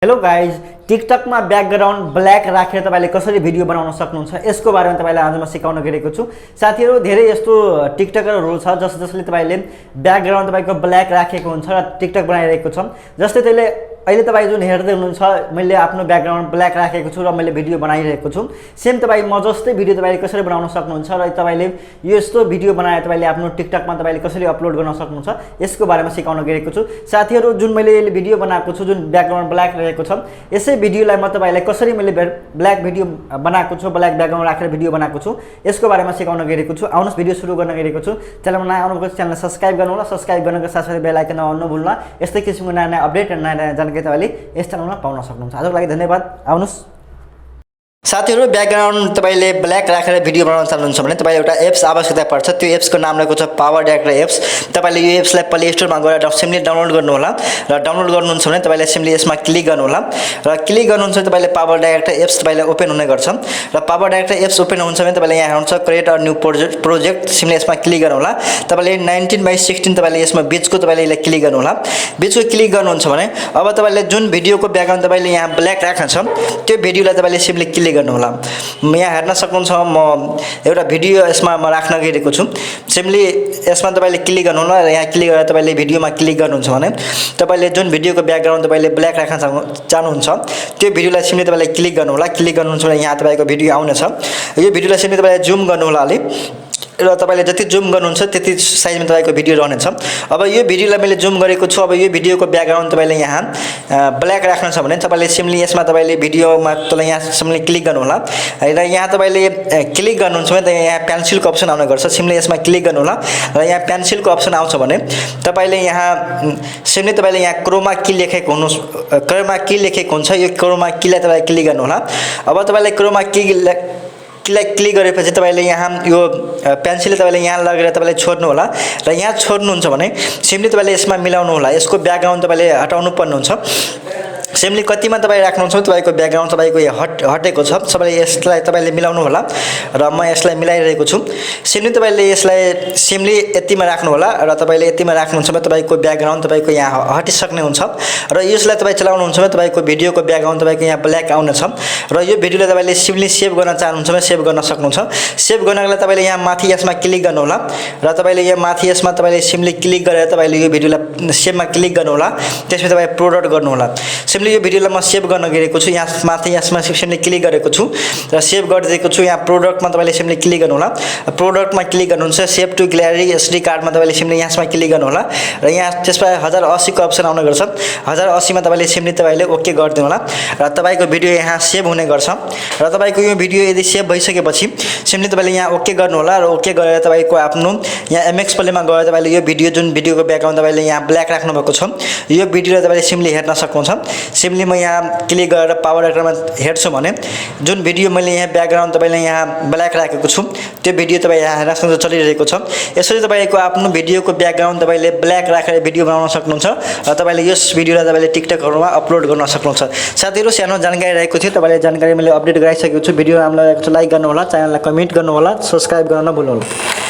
Hello guys, टिकटकमा background black राखेर तपाईले कसरी भिडियो बनाउन सक्नुहुन्छ यसको बारेमा तपाईलाई आज म सिकाउन गएको छु। साथीहरु, धेरै यस्तो टिकटकर छ जसले तपाईले ब्याकग्राउन्ड तपाईको ब्ल्याक राखेको हुन्छ र टिकटक बनाइरहेको छ। जस्तै त्यसले अहिले तपाई जुन हेर्दै हुनुहुन्छ मैले आफ्नो ब्याकग्राउन्ड ब्ल्याक राखेको छु र मैले भिडियो बनाइरहेको छु। सेम तपाई म जस्तै भिडियो तपाईले कसरी बनाउन सक्नुहुन्छ र तपाईले यस्तो भिडियो बनाएर तपाईले आफ्नो टिकटकमा तपाईले कसरी अपलोड गर्न सक्नुहुन्छ यसको बारेमा सिकाउन गएको छु। साथीहरु, जुन मैले यो भिडियो बनाएको छु, जुन ब्याकग्राउन्ड ब्ल्याक रहेको छ, यसै भिडियोलाई म तपाईलाई कसरी मैले ब्ल्याक भिडियो बनाएको छु, ब्ल्याक ब्याकग्राउन्ड राखेर भिडियो बनाएको छु यसको बारेमा सिकाउन गएको छु। आउनुस् भिडियो सुरु गर्न गएको छु। च्यानलमा नयाँ आउनुभएको च्यानललाई सब्स्क्राइब गर्नु होला। सब्स्क्राइब गर्नको साथसाथै बेल आइकन दबाउनु नभुल्नु। यस्तै किसिमको नयाँ नयाँ अपडेट र नयाँ नयाँ जानकारी तपाईले यस च्यानलमा पाउन सक्नुहुन्छ। आजको लागि धन्यवाद। आउनुस्। साथीहरु, ब्याकग्राउन्ड तपाईले ब्ल्याक राखेर भिडियो बनाउन चाहनुहुन्छ भने तपाईले एउटा एप्स आवश्यकता पर्छ। त्यो एप्सको नाम रहेको छ पावर डाइरेक्टर एप्स। तपाईले यो एप्सलाई प्ले स्टोरमा गएर सिम्पली डाउनलोड गर्नु होला र डाउनलोड गर्नुहुन्छ भने तपाईले सिम्पली यसमा क्लिक गर्नु होला र क्लिक गर्नुहुन्छ भने तपाईले पावर डाइरेक्टर एप्स तपाईले ओपन हुने गर्छ र पावर डाइरेक्टर एप्स ओपन हुन्छ भने तपाईले यहाँ हुन्छ create a new project. Simply यसमा क्लिक गर्नु होला। तपाईले 19/16 तपाईले यसमा बीचको तपाईले यसलाई क्लिक गर्नु होला। बीचको क्लिक गर्नुहुन्छ भने अब तपाईले जुन भिडियोको ब्याकग्राउन्ड तपाईले यहाँ ब्ल्याक राख्न छ त्यो भिडियोलाई तपाईले सिम्पली क्लिक गर्नु होला। यहाँ हेर्न सक्नुहुन्छ म एउटा भिडियो यसमा म राख्न गएको छु। सिम्पली यसमा तपाईले क्लिक गर्नु होला र यहाँ क्लिक गरेर तपाईले भिडियोमा क्लिक गर्नुहुन्छ भने तपाईले जुन भिडियोको ब्याकग्राउन्ड तपाईले ब्ल्याक राख्न चाहनुहुन्छ त्यो भिडियोलाई सिम्पली तपाईले क्लिक गर्नु होला। क्लिक गर्नुहुन्छ भने यहाँ तपाईको भिडियो आउनेछ। यो भिडियोलाई सिम्पली तपाईले जुम गर्नु होला अलि र तपाईले जति जुम गर्नुहुन्छ त्यति साइजमा तपाईको भिडियो रहनेछ। अब यो भिडियोलाई मैले जुम गरेको छु। अब यो भिडियोको ब्याकग्राउन्ड तपाईले यहाँ ब्ल्याक राख्न छ भने तपाईले सिम्पली यसमा तपाईले भिडियोमा तपाईले यहाँ सिम्पली क्लिक गर्नु होला र यहाँ तपाईले क्लिक गर्नुहुन्छ भने यहाँ पेन्सिलको अप्सन आउने गर्छ। सिम्पली यसमा क्लिक गर्नु होला र यहाँ पेन्सिलको अप्सन आउँछ भने तपाईले यहाँ सिम्पली तपाईले यहाँ क्रोमा की लेखेको हुन्छ। यो क्रोमा कीलाई तपाईले क्लिक गर्नु होला। अब तपाईले क्रोमा क्लिक गरेपछि तपाईले यहाँ यो पेन्सिलले तपाईले यहाँ लगेर तपाईले छोड्नु होला र यहाँ छोड्नुहुन्छ भने सिम्पली तपाईले यसमा मिलाउनु होला। यसको ब्याकग्राउन्ड तपाईले हटाउनु पर्ने हुन्छ। सिम्पली कतिमा तपाईले राख्नुहुन्छ तपाईको ब्याकग्राउन्ड तपाईको हटेको छ सबैले यसलाई तपाईले मिलाउनु होला र म यसलाई मिलाइरहेको छु। सिम्पली तपाईले यसलाई सिम्पली यतिमा राख्नु होला र तपाईले यतिमा राख्नुहुन्छ भने तपाईको ब्याकग्राउन्ड तपाईको यहाँ हटिसक्ने हुन्छ र यसलाई तपाई चलाउनुहुन्छ भने तपाईको भिडियोको ब्याकग्राउन्ड तपाईको यहाँ ब्ल्याक आउनेछ र यो भिडियोलाई तपाईले सिम्पली सेभ गर्न चाहनुहुन्छ भने सेभ गर्न सक्नुहुन्छ। सेभ गर्नको लागि तपाईले यहाँ माथि यसमा क्लिक गर्नु होला र तपाईले यहाँ माथि यसमा तपाईले सिम्पली क्लिक गरेर तपाईले यो भिडियोलाई सेभमा क्लिक गर्नु होला। त्यसपछि तपाई अपलोड गर्नु होला। यो भिडियोलाई म सेभ गर्न गएको छु। यहाँ माथि यसमा सिम्पली क्लिक गरेको छु र सेभ गरिदिएको छु। यहाँ प्रोडक्टमा तपाईले सिम्पली क्लिक गर्नु होला। प्रोडक्टमा क्लिक गर्नुहुन्छ सेभ टु ग्यालरी एसडी कार्डमा तपाईले सिम्पली यसमा क्लिक गर्नु होला र यहाँ त्यसमा 1080 को अप्सन आउने गर्छ। 1080 मा तपाईले सिम्पली तपाईले ओके गरिदिनु होला र तपाईको भिडियो यहाँ सेभ हुने गर्छ र तपाईको यो भिडियो यदि सेभ भइसकेपछि सिम्पली तपाईले यहाँ ओके गर्नु होला र ओके गरेर तपाईको आफ्नो यहाँ एमएक्स प्लेमा गएर तपाईले यो भिडियो जुन भिडियोको ब्याकग्राउन्ड तपाईले यहाँ ब्ल्याक राख्नु भएको छ यो भिडियोलाई तपाईले सिम्पली हेर्न सक्नुहुन्छ। सिम्पली म यहाँ क्लिक गरेर पावर डाइरेक्टरमा हेर्छु भने जुन भिडियो मैले यहाँ ब्याकग्राउन्ड तपाईले यहाँ ब्ल्याक राखेको छु त्यो भिडियो तपाई यहाँ हेर्न सक्नुहुन्छ चलिरहेको छ। यसरी तपाईको आफ्नो भिडियोको ब्याकग्राउन्ड तपाईले ब्ल्याक राखेर भिडियो बनाउन सक्नुहुन्छ र तपाईले यस भिडियोलाई तपाईले टिकटकहरुमा अपलोड गर्न सक्नुहुन्छ। साथीहरु, सानो जानकारी रहेको थियो। तपाईले जानकारी मैले अपडेट गराइसकेको छु। भिडियो राम्रो लागेको छ लाइक गर्नु होला, च्यानललाई कमेन्ट गर्नु होला, सब्स्क्राइब गर्न नभुल्नु होला।